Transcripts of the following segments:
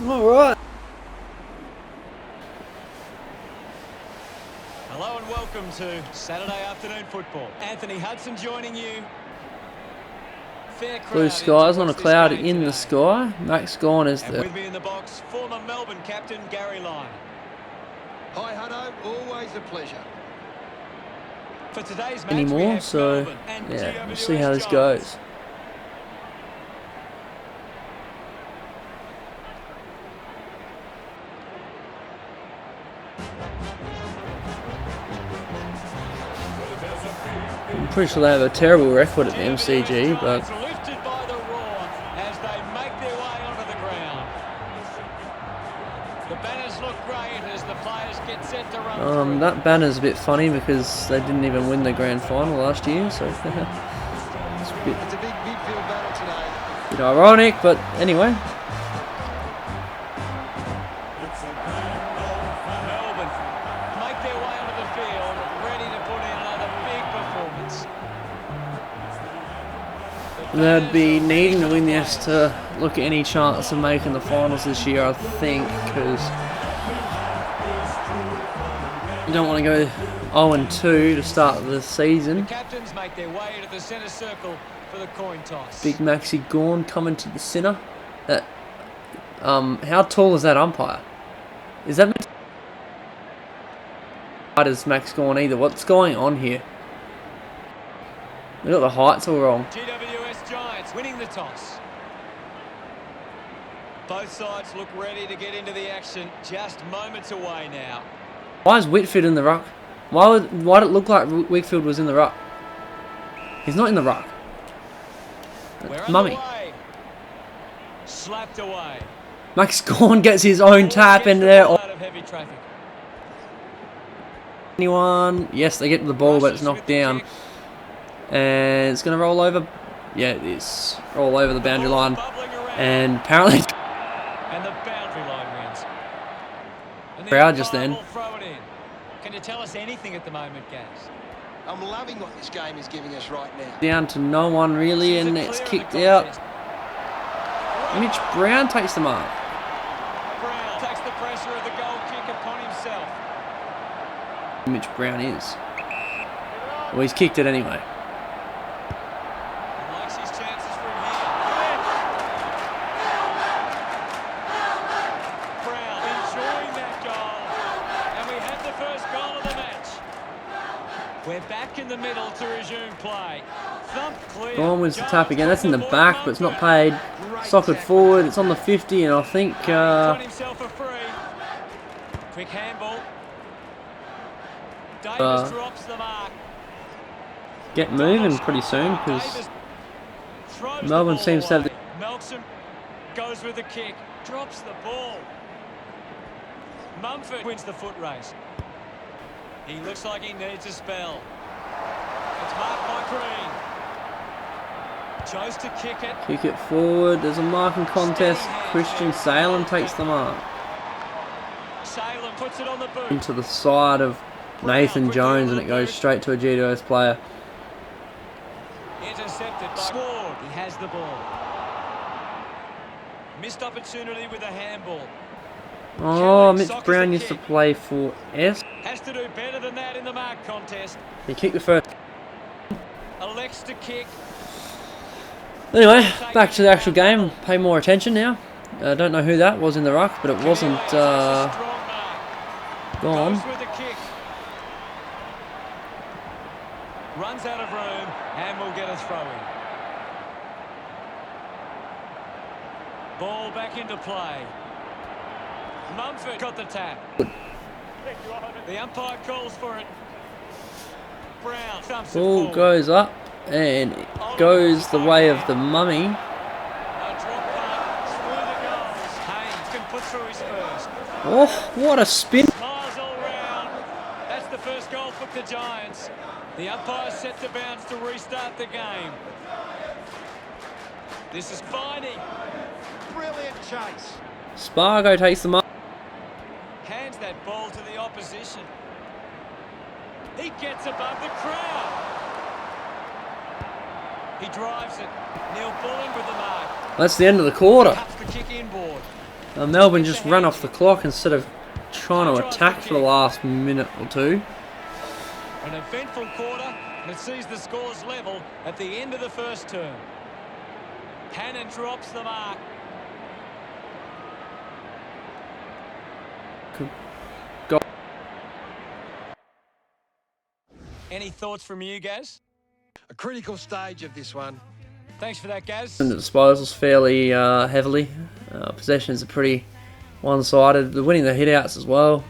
Alright. Hello and welcome to Saturday afternoon football. Anthony Hudson joining you. Blue skies, not a cloud in the sky. Max gone is and the... with me in the box, former Melbourne captain Gary Lyon. Hi Hutto, always a pleasure. For today's match, anymore, so yeah, we'll see how this goes. I'm pretty sure they have a terrible record at the MCG, but lifted by the roar as they make their way onto the ground. The banners look great as the players get set to run through. that banner's a bit funny because they didn't even win the grand final last year, so it's a bit midfield battle today. Bit ironic, but anyway. Melbourne make their way onto the field, ready to put in another big performance. They'd be needing to win this to look at any chance of making the finals this year, I think, because you don't want to go 0-2 to start the season. The captains make their way into the centre circle for the coin toss. Big Maxi Gawn coming to the centre. How tall is that umpire? Is that meant to as Max Gawn either? What's going on here? We got the heights all wrong. GWS Giants winning the toss. Both sides look ready to get into the action. Just moments away now. Why is Whitfield in the ruck? Why did it look like Whitfield was in the ruck? He's not in the ruck. Mummy. Slapped away. Max Gawn gets his own tap in there. Out of heavy traffic. Anyone? Yes, they get the ball, but it's knocked down. And it's going to roll over. Yeah, it is. Roll over the boundary line. And apparently... And the boundary line wins. And crowd just then. Throw it in. Can you tell us anything at the moment, Gaz? I'm loving what this game is giving us right now. Down to no one really, and it's kicked out. Mitch Brown takes the mark. Brown takes the pressure of the goal kick upon himself. Mitch Brown is. Well, he's kicked it anyway. He likes his chances from here. Brown enjoying that goal. And we have the first goal of the match. We're back in the middle to resume play. Thump clear. Gone wins the tap again. That's in the back, but it's not paid. Soccered forward. It's on the 50, and I think... himself a free. Quick handball. Davis drops the mark. Get moving pretty soon, because Melbourne seems to have the... Melkson goes with the kick. Drops the ball. Mumford wins the foot race. He looks like he needs a spell. It's marked by Green. Chose to kick it. Kick it forward. There's a marking contest. Christian Salem takes the mark. Salem puts it on the boot. Into the side of Nathan Jones, and it goes straight to a GWS player. Intercepted by Ward. He has the ball. Missed opportunity with a handball. Oh, Mitch Brown used to play for S. Has to do better than that in the mark contest. He kicked the first. Elects to kick. Anyway, back to the actual game. Pay more attention now. I don't know who that was in the ruck, but it wasn't gone. With the kick. Runs out of room and will get a throw in. Ball back into play. Mumford got the tap. The umpire calls for it. Brown thumps it Ball forward. goes up, and it goes the way of the mummy. A drop pass through the goals. Haynes can put through his first. Oh, what a spin. Miles all round. That's the first goal for the Giants. The umpire set the bounce to restart the game. This is Finey. Brilliant chase. Spargo takes the mark. Hands that ball to the opposition. He gets above the crowd. He drives it. Neil Bullen with the mark. That's the end of the quarter. Cuts the kick inboard. Melbourne just ran off the clock instead of trying to attack for the last minute or two. An eventful quarter, and it sees the scores level at the end of the first term. Hannon drops the mark. Go. Any thoughts from you, Gaz? A critical stage of this one. Thanks for that, Gaz. And the disposals fairly heavily. Possessions are pretty one-sided. They're winning the hit-outs as well.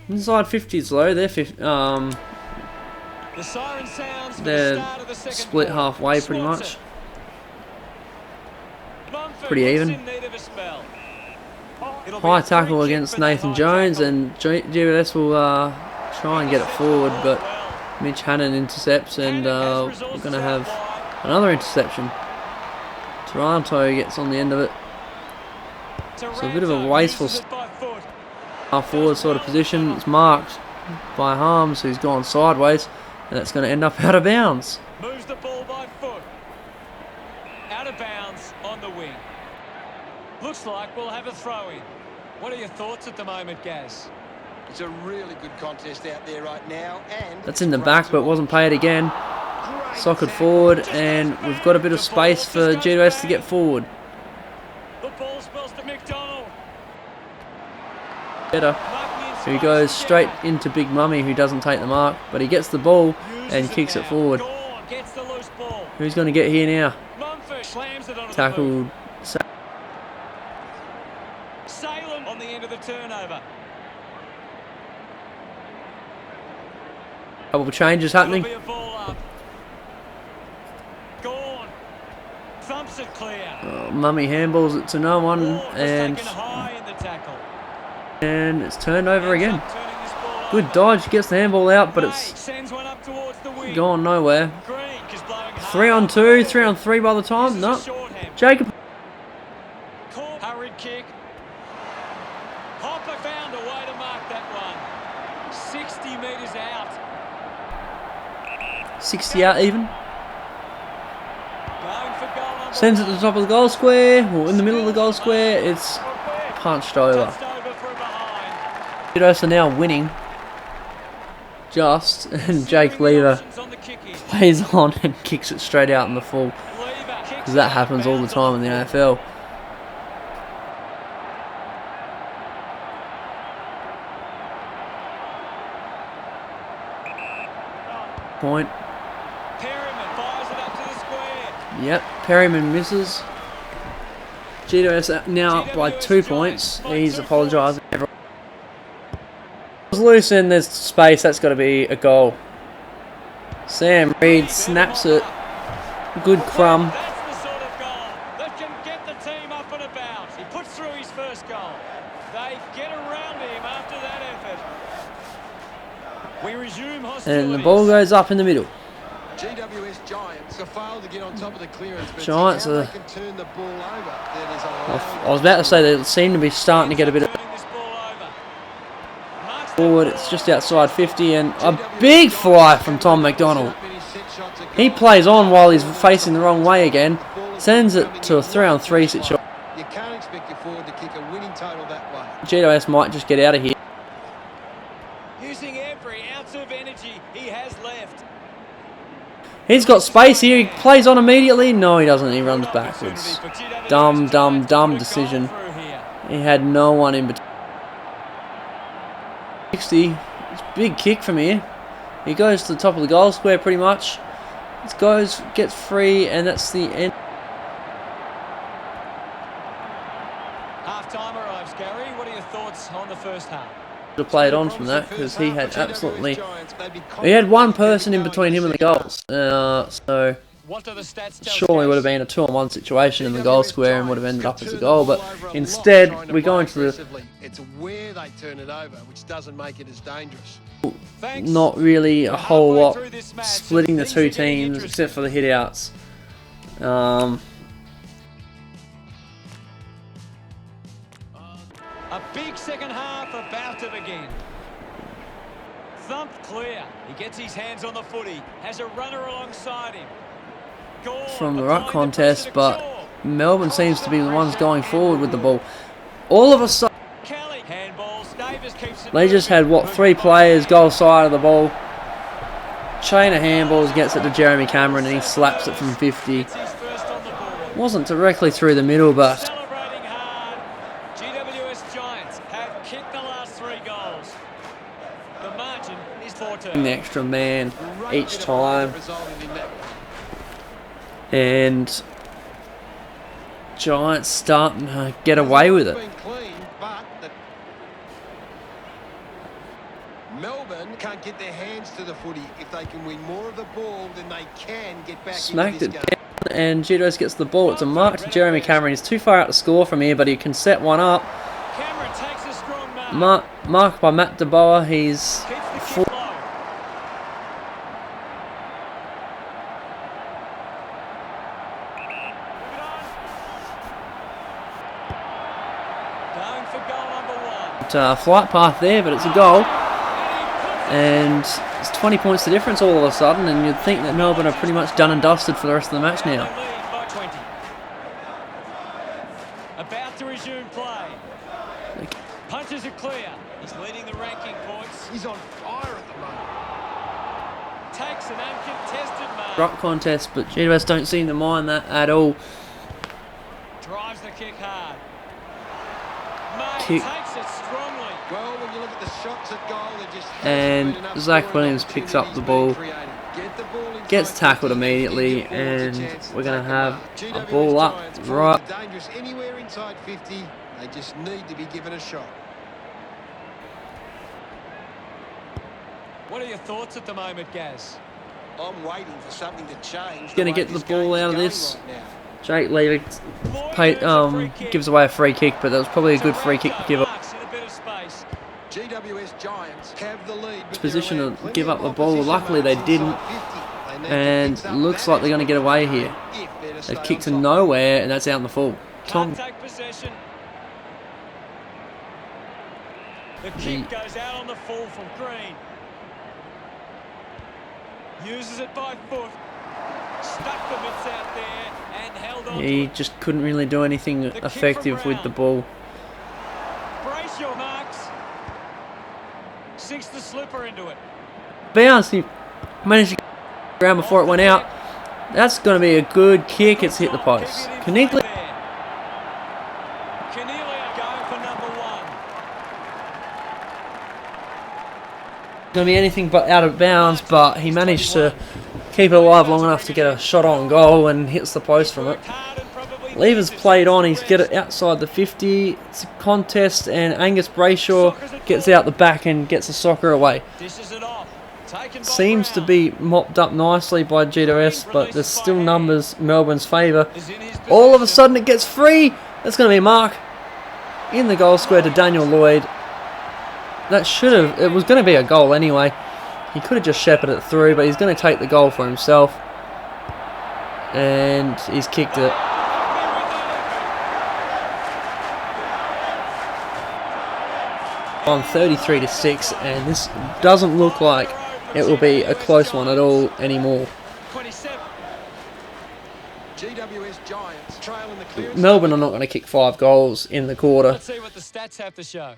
Inside 50s though, they're The siren sounds for the start of the second split quarter. halfway pretty much. Mumford Pretty looks even. in need of a spell. It'll be High a free tackle kick against for that Nathan high Jones, tackle. and GWS will try and get it forward, but Mitch Hannon intercepts, and we're going to have another interception. Toronto gets on the end of it. So a bit of a wasteful half forward sort of position. It's marked by Harms, who's gone sideways, and that's going to end up out of bounds. Moves the ball by foot. Out of bounds on the wing. Looks like we'll have a throw-in. What are your thoughts at the moment, Gaz? It's a really good contest out there right now, and That's in the back, but wasn't paid again. Sockered forward, and we've got a bit of space for GWS to get forward. The ball spills to McDonald. Better. Who goes straight into Big Mummy, who doesn't take the mark, but he gets the ball and kicks it forward. Gets the loose ball. Who's going to get here now? Mumford slams it onto Tackled. Salem on the end of the turnover. Couple of changes happening. There'll be a ball up. Gone. Thumps it clear. Mummy handballs it to no one, and Taken high in the tackle. it's turned over again. Turning this ball Good over. dodge, gets the handball out, but it's Sends one up towards the wing. gone nowhere. Green is blowing 3 on 2, 3 on 3 by the time. No. Jacob. Hurried kick. Hopper found a way to mark that one. 60 metres out. 60 out even. Going for goal number Sends it to the top of the goal square, or in the middle of the goal square. It's punched over. Touched over from behind. GWS are now winning. Just, and Jake Lever On the kick in. plays on and kicks it straight out in the full. Lever kicks Because that happens all the time in the AFL. Point. Perryman fires it up to the square. Yep, Perryman misses. GWS now up by 2 points. He's apologising. It's loose and there's space. That's got to be a goal. Sam Reed snaps it. Good crumb. That's the sort of goal that can get the team up and about. He puts through his first goal. They get around him after that effort. We resume hostilities. And the ball goes up in the middle. GWS Giants have failed to get on top of the clearance, but Giants how are- they can turn the ball over. Then is a I was about to say they seem to be starting to get a bit of Turning this ball over. Marks the forward. It's just outside 50, and a big fly from Tom McDonald. He plays on while he's facing the wrong way again. Sends it to a 3 on 3 situation. You can't expect your forward to kick a winning total that way. GWS might just get out of here. using every ounce of energy he has left. He's got space here. He plays on immediately. No, he doesn't. He runs backwards. Dumb decision. He had no one in between. 60. It's a big kick from here. He goes to the top of the goal square pretty much. It goes, gets free, and that's the end. Half time arrives, Gary. What are your thoughts on the first half? To play it on from that because he had absolutely. He had one person in between him and the goals. So What do the stats tell surely us? would have been a 2-on-1 situation in the goal square and would have ended up as a goal. But instead, we go into the It's where they turn it over, which doesn't make it as dangerous. Thanks. not really a We're whole halfway lot through this match, splitting the and two things are getting teams interesting. except for the hit-outs. A big second half about to begin. Thumped clear. He gets his hands on the footy. Has a runner alongside him. Gore From the ruck applying contest, pressure to but Shaw. Melbourne seems to be the ones going forward with the ball. All of a sudden, Kelly. Handballs. Davis keeps it they just moving. had, what, 3 players goal side of the ball. Chain of handballs, gets it to Jeremy Cameron and he slaps it from 50. It's his first on the board. Wasn't directly through the middle, but Celebrating hard. GWS Giants have kicked the last 3 goals. The margin is 14. the extra man each time. Resulted in that. And Giants starting to get away with it. Been clean, but Melbourne can't get their hands to the footy. If they can win more of the ball, then they can get back Smacked into it this down game. and GWS gets the ball. It's a mark to Jeremy Cameron. He's too far out to score from here, but he can set one up. Cameron takes a strong mark. Marked by Matt DeBoer. He's Keeps the full. kick low. Move it on. Going for goal number 1. Flight path there, but it's a goal. And it's 20 points the difference all of a sudden, and you'd think that Melbourne are pretty much done and dusted for the rest of the match They now. lead by 20. About to resume play. Punches are clear. He's leading the ranking points. He's on fire at the moment. Takes an uncontested mark. Rock contest, but GWS don't seem to mind that at all. Drives the kick hard. May Kick. takes it strongly. Well, when you look at the shots at goal, there just hasn't And been enough Zach scoring Williams picks up the opportunities ball. being created. Get the ball inside Gets tackled 50, immediately, give your forwards a and chance to we're going to take the have mark. a GWS ball up Giants right. forwards are dangerous anywhere inside 50. They just need to be given a shot. What are your thoughts at the moment, Gaz? I'm waiting for something to change. Gonna way get the this ball game's out of going this. right now. Jake Lever gives away a free kick, but that was probably a good free kick to give up. Marks in a bit of space. GWS Giants have the lead. but Position they're to allowed give plenty up the of ball. opposition Luckily they marks didn't, inside 50. They need to and fix up looks that like they're going to get away here. if they're to They stay kick to on top. nowhere, and that's out in the full. Tom Can't take possession. The kick goes out on the full from Green. Uses it by foot. Stuck the mitts out there and held on He to it. just couldn't really do anything kick from effective with the Brown. ball. Brace your marks. Sinks the slipper into it. Bounce, he managed to get around before it went out. That's going to be a good kick. It's hit the post. Caniglia Cornelia going for number 1. going to be anything but out of bounds, but he managed to keep it alive long enough to get a shot on goal and hits the post from it. Worked hard and probably Lever's needs to played see on, the he's get it rest. outside the 50. It's a contest, and Angus Brayshaw gets out the back and gets the soccer away. Dishes it off. Taken by Seems to Brown. be mopped up nicely by GWS, but there's still numbers Melbourne's favour. Is in his All of a possession. sudden it gets free. That's going to be a mark in the goal square to Daniel Lloyd. That should have, it was going to be a goal anyway. He could have just shepherded it through, but he's going to take the goal for himself. And he's kicked it. On 33-6, and this doesn't look like it will be a close one at all anymore. 27. GWS Giants trailing the clearance. Melbourne are not going to kick 5 goals in the quarter. Let's see what the stats have to show.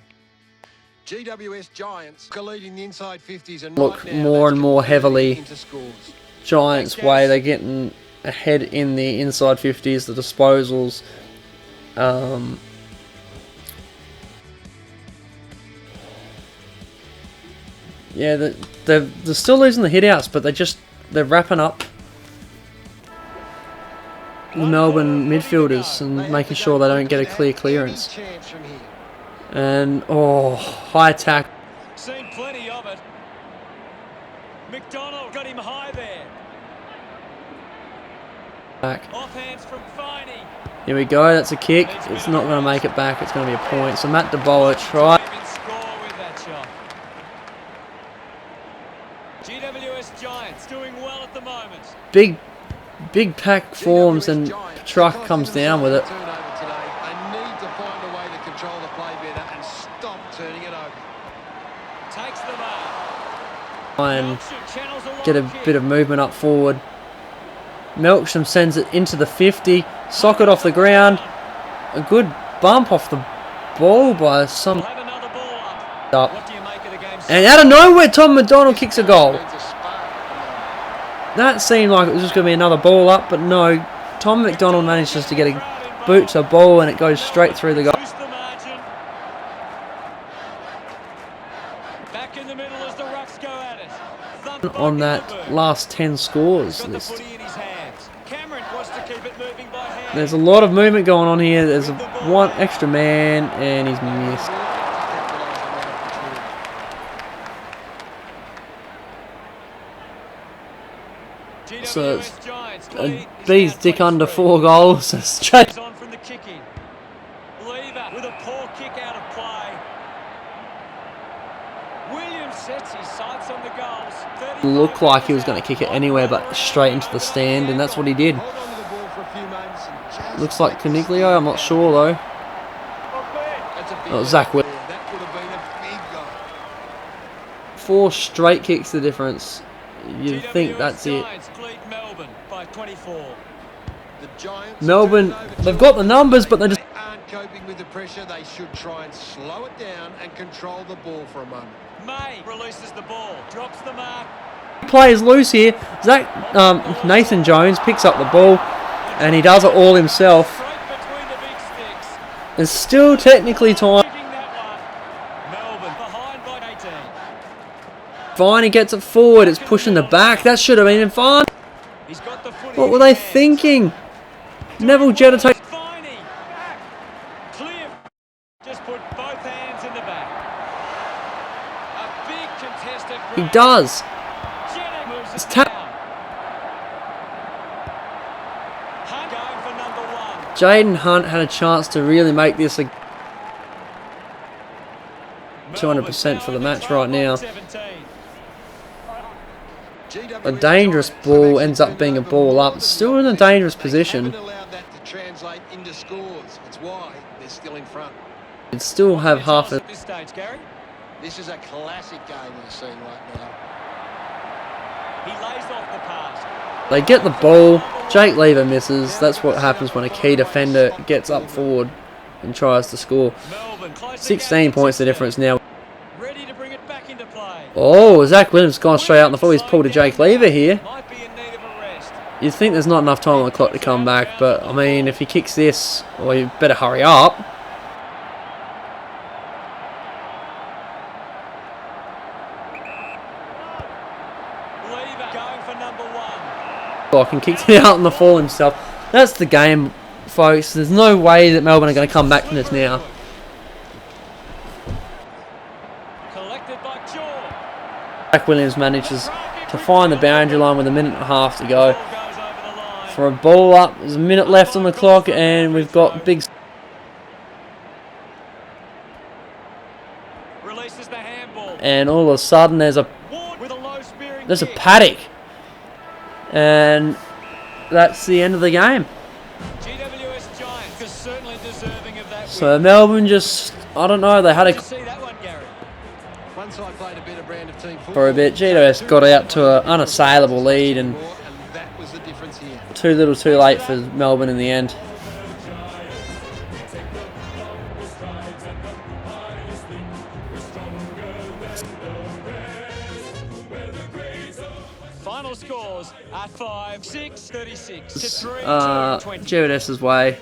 GWS Giants are leading the inside 50s and Look right now more that's and more converting heavily into scores. Giants' way. They're getting ahead in the inside 50s, the disposals. Yeah, they're still losing the hit-outs, but they're wrapping up the Melbourne midfielders and making sure they don't get a clear clearance. Any chance from here. And, oh, high tackle. Seen plenty of it. McDonald got him high there. Back. Offhands from Finey. Here we go, that's a kick. It's not going to make it back, it's going to be a point. So Matt DeBoer tried. Even score with that shot. GWS Giants doing well at the moment. Big pack forms, and GWS Giants, Truck because comes of the down with it. turnover today, they need to find a way to control the play better and stop turning it over. Takes the mark. And Channels a get a long kick. bit of movement up forward. Melksham sends it into the 50. Socket off the ground. A good bump off the ball by some... We'll have another ball up. up. What do you make of the game? And out of nowhere, Tom McDonald kicks a goal. That seemed like it was just going to be another ball up, but no. Tom McDonald manages to get a boot to a ball and it goes straight through the goal. Boost the margin. Back in the middle as the Rucks go at it. Thumped by On that Gilbert. last 10 scores Got the list. footy in his hands. Cameron wants to keep it moving by hand. There's a lot of movement going on here. There's one extra man and he's missed. So it's a bee's dick under 4 goals. It's straight. On from the kick-in. Lever with a poor kick out of play. Williams sets his sights on the goals. Looked like he was going to kick it anywhere but straight into the stand, and that's what he did. Looks like Caniglio, I'm not sure though. Oh, Zach Williams. 4 straight kicks the difference. You'd think that's it. Melbourne by 24. Melbourne, they've got the numbers, but they just aren't coping with the pressure. They should try and slow it down and control the ball for a moment. May releases the ball, drops the mark. players loose here. Nathan Jones picks up the ball, and he does it all himself. Straight between the big sticks. There's still technically time. Kicking that one. Melbourne behind by 18. Viney gets it forward. It's pushing the back. That should have been fun. He's got the footy What in were his they hands. thinking? Neville Jetta takes. Viney. Clear. Just put both hands in the back. A big contested He grab. does. Jetta moves It's it tap. down. Hunt going for number 1. Jaden Hunt had a chance to really make this a 200% for the match right now. A dangerous ball ends up being a ball up. It's still in a dangerous position. Haven't allowed that to translate into scores. It's why they're still in front. You'd still have half a. At this stage, Gary. This is a classic game we're seeing right now. He lays off the pass. They get the ball. Jake Lever misses. That's what happens when a key defender gets up forward and tries to score. Melbourne closing 16 out points the 16. difference now. Ready to bring it back into play. Oh, Zach Williams gone straight out in the full. He's pulled a Jake Lever here. Might be in need of a rest. You'd think there's not enough time on the clock to come back, but I mean, if he kicks this, well, you better hurry up. Lever going for number 1. Block and kicked it out in the fall himself. That's the game, folks. There's no way that Melbourne are going to come back from this now. Collected by Jaw. Zach Williams manages to find the boundary line with a minute and a half to go. Ball goes over the line. For a ball up, there's a minute left on the clock, and we've got big. Releases the handball. And all of a sudden, there's a Ward with a low spearing kick. paddock, and that's the end of the game. GWS Giants is certainly deserving of that So win. Melbourne just, I don't know, they had Did a you see that one, Gary? One side played a better brand of team football. for a bit. GWS got out to an unassailable lead, and that was the difference here. too little too late for Melbourne in the end. Final scores are 5-6, 36 to 3 20. GWS's way.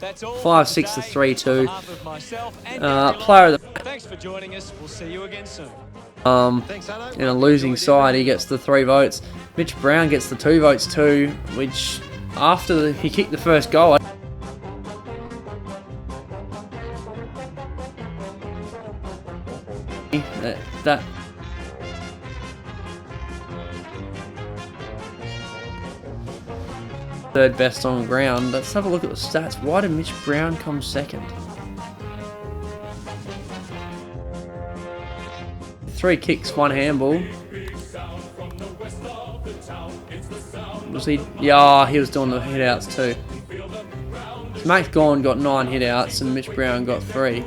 That's all 5-6 for to today. 3-2. On behalf of myself and Gary Player of Lyon, thanks for joining us. We'll see you again soon. Thanks, Hutto. In a losing side, he gets the 3 votes. Mitch Brown gets the 2 votes too, which after he kicked the first goal. That third best on ground. Let's have a look at the stats. Why did Mitch Brown come second? 3 kicks, 1 handball. Was he? Yeah, he was doing the hit outs too. So Max Gorn got 9 hit outs and Mitch Brown got 3.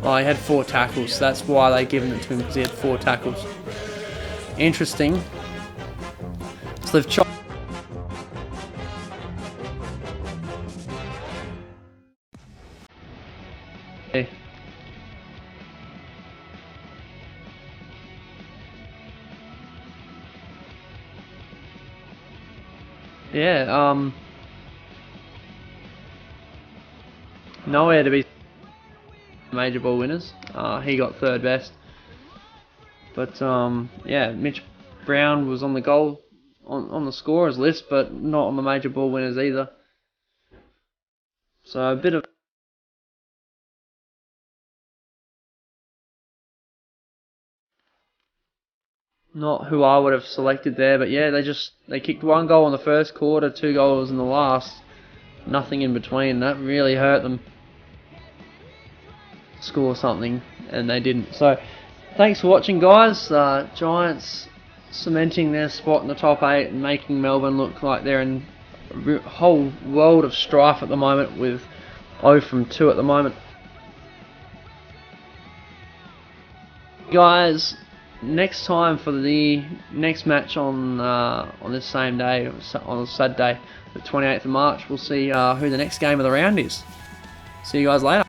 Oh, he had 4 tackles. That's why they given it to him, because he had 4 tackles. Interesting. So they've chopped. Yeah, nowhere to be major ball winners. He got 3rd best. But yeah, Mitch Brown was on the goal on the scorers list, but not on the major ball winners either. So a bit of not who I would have selected there, but yeah, they kicked 1 goal in the first quarter, 2 goals in the last, nothing in between. That really hurt them. Score something, and they didn't. So thanks for watching, guys. Giants cementing their spot in the top 8 and making Melbourne look like they're in a whole world of strife at the moment, with 0 from 2 at the moment. Guys, next time for the next match on this same day, on Saturday, the 28th of March, we'll see who the next game of the round is. See you guys later.